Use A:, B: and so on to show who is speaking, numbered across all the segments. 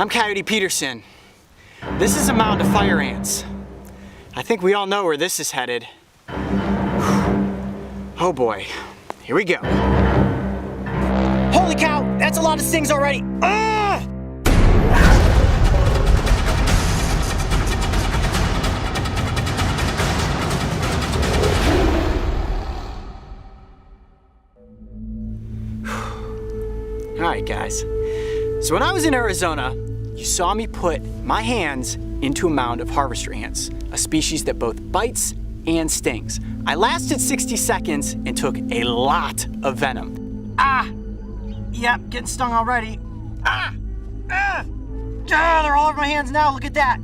A: I'm Coyote Peterson. This is a mound of fire ants. I think we all know where this is headed. Oh boy, here we go. Holy cow, that's a lot of stings already. Ah! All right, guys. So when I was in Arizona, you saw me put my hands into a mound of harvester ants, a species that both bites and stings. I lasted 60 seconds and took a lot of venom. Ah! Yep, getting stung already. Ah! Ah! They're all over my hands now, look at that.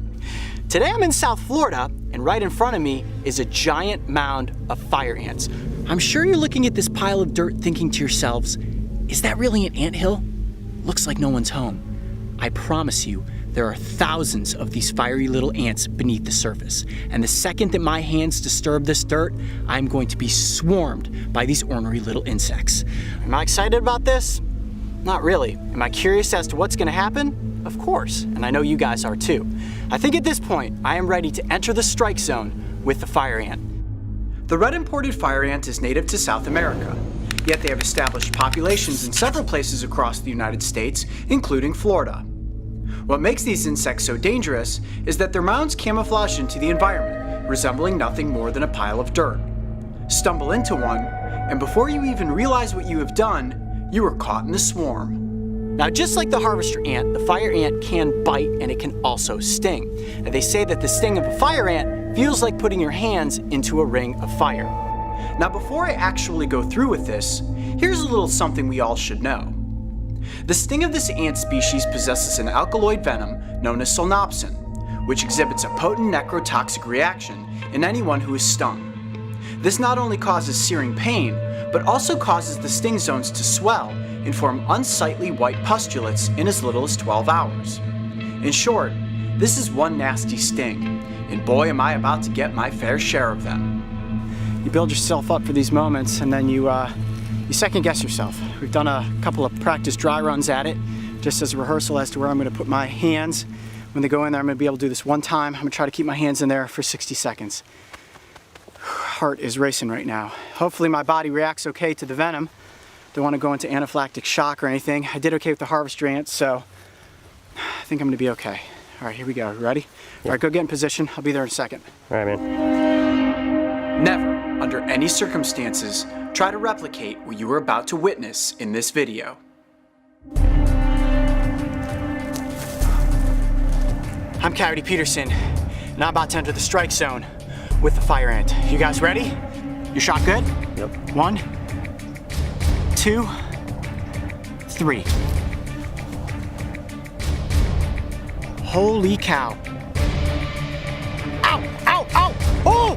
A: Today I'm in South Florida, and right in front of me is a giant mound of fire ants. I'm sure you're looking at this pile of dirt thinking to yourselves, is that really an anthill? Looks like no one's home. I promise you, there are thousands of these fiery little ants beneath the surface. And the second that my hands disturb this dirt, I'm going to be swarmed by these ornery little insects. Am I excited about this? Not really. Am I curious as to what's gonna happen? Of course, and I know you guys are too. I think at this point, I am ready to enter the strike zone with the fire ant. The red imported fire ant is native to South America. Yet they have established populations in several places across the United States, including Florida. What makes these insects so dangerous is that their mounds camouflage into the environment, resembling nothing more than a pile of dirt. Stumble into one, and before you even realize what you have done, you are caught in the swarm. Now, just like the harvester ant, the fire ant can bite and it can also sting. And they say that the sting of a fire ant feels like putting your hands into a ring of fire. Now, before I actually go through with this, here's a little something we all should know. The sting of this ant species possesses an alkaloid venom known as solnopsin, which exhibits a potent necrotoxic reaction in anyone who is stung. This not only causes searing pain, but also causes the sting zones to swell and form unsightly white pustulates in as little as 12 hours. In short, this is one nasty sting, and boy am I about to get my fair share of them. You build yourself up for these moments, and then you second guess yourself. We've done a couple of practice dry runs at it, just as a rehearsal as to where I'm gonna put my hands. When they go in there, I'm gonna be able to do this one time. I'm gonna try to keep my hands in there for 60 seconds. Heart is racing right now. Hopefully my body reacts okay to the venom. Don't wanna go into anaphylactic shock or anything. I did okay with the harvester ants, so I think I'm gonna be okay. All right, here we go. You ready? Yep. All right, go get in position. I'll be there in a second.
B: All right, man.
A: Never, under any circumstances, try to replicate what you are about to witness in this video. I'm Coyote Peterson, and I'm about to enter the strike zone with the fire ant. You guys ready? Your shot good?
B: Yep.
A: 1, 2, 3. Holy cow. Ow, ow, ow, oh!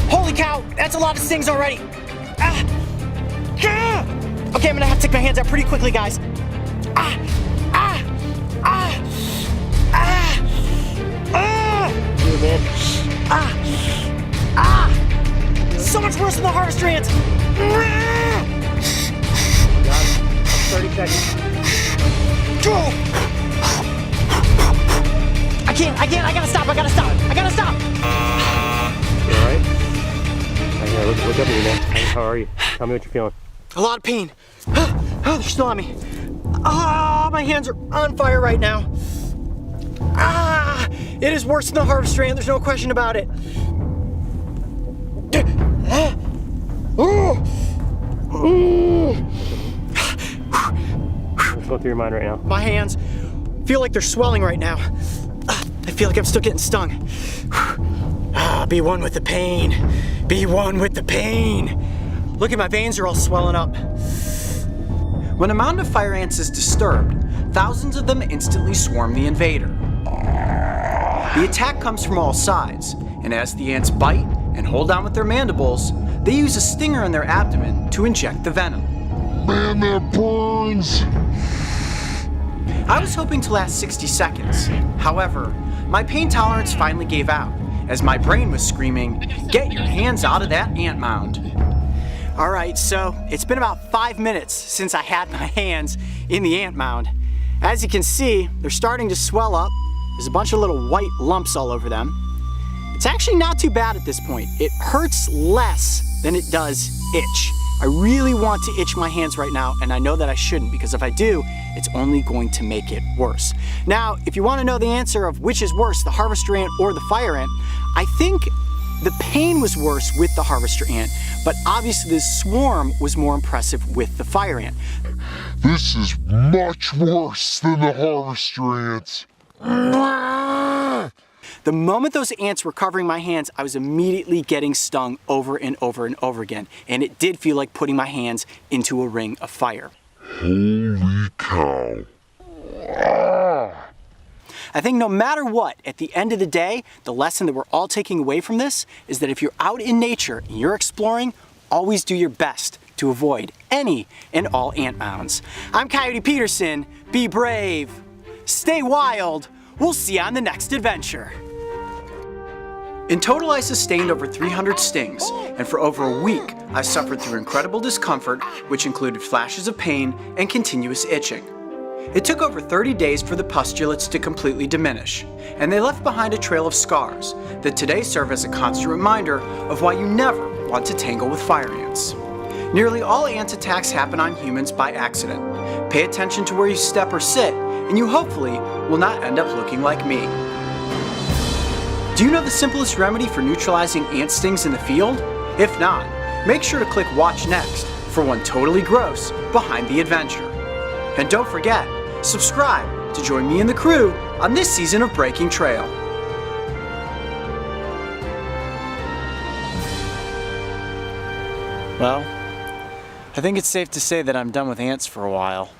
A: Holy cow, that's a lot of stings already. Okay, I'm gonna have to take my hands out pretty quickly, guys.
B: Good, man.
A: So much worse than the harvester ants.
B: Got it. 30 seconds.
A: I gotta stop.
B: You all right? Look up at me, man. How are you? Tell me what you're feeling.
A: A lot of pain. Oh, they're still on me. My hands are on fire right now. It is worse than the harvester ant, there's no question about it.
B: What's going through your mind right now?
A: My hands feel like they're swelling right now. I feel like I'm still getting stung. Be one with the pain. Be one with the pain. Look at my veins are all swelling up. When a mound of fire ants is disturbed, thousands of them instantly swarm the invader. The attack comes from all sides, and as the ants bite and hold on with their mandibles, they use a stinger in their abdomen to inject the venom.
C: Man, that burns!
A: I was hoping to last 60 seconds. However, my pain tolerance finally gave out, as my brain was screaming, "Get your hands out of that ant mound." Alright, so it's been about 5 minutes since I had my hands in the ant mound. As you can see, they're starting to swell up. There's a bunch of little white lumps all over them. It's actually not too bad at this point. It hurts less than it does itch. I really want to itch my hands right now, and I know that I shouldn't, because if I do, it's only going to make it worse. Now, if you want to know the answer of which is worse, the harvester ant or the fire ant, I think the pain was worse with the harvester ant, but obviously the swarm was more impressive with the fire ant.
C: This is much worse than the harvester ants.
A: The moment those ants were covering my hands, I was immediately getting stung over and over and over again, and it did feel like putting my hands into a ring of fire.
C: Holy cow.
A: I think no matter what, at the end of the day, the lesson that we're all taking away from this is that if you're out in nature and you're exploring, always do your best to avoid any and all ant mounds. I'm Coyote Peterson. Be brave. Stay wild. We'll see you on the next adventure. In total, I sustained over 300 stings, and for over a week, I suffered through incredible discomfort, which included flashes of pain and continuous itching. It took over 30 days for the pustulates to completely diminish, and they left behind a trail of scars that today serve as a constant reminder of why you never want to tangle with fire ants. Nearly all ant attacks happen on humans by accident. Pay attention to where you step or sit, and you hopefully will not end up looking like me. Do you know the simplest remedy for neutralizing ant stings in the field? If not, make sure to click Watch Next for one totally gross behind the adventure. And don't forget, subscribe to join me and the crew on this season of Breaking Trail. Well, I think it's safe to say that I'm done with ants for a while.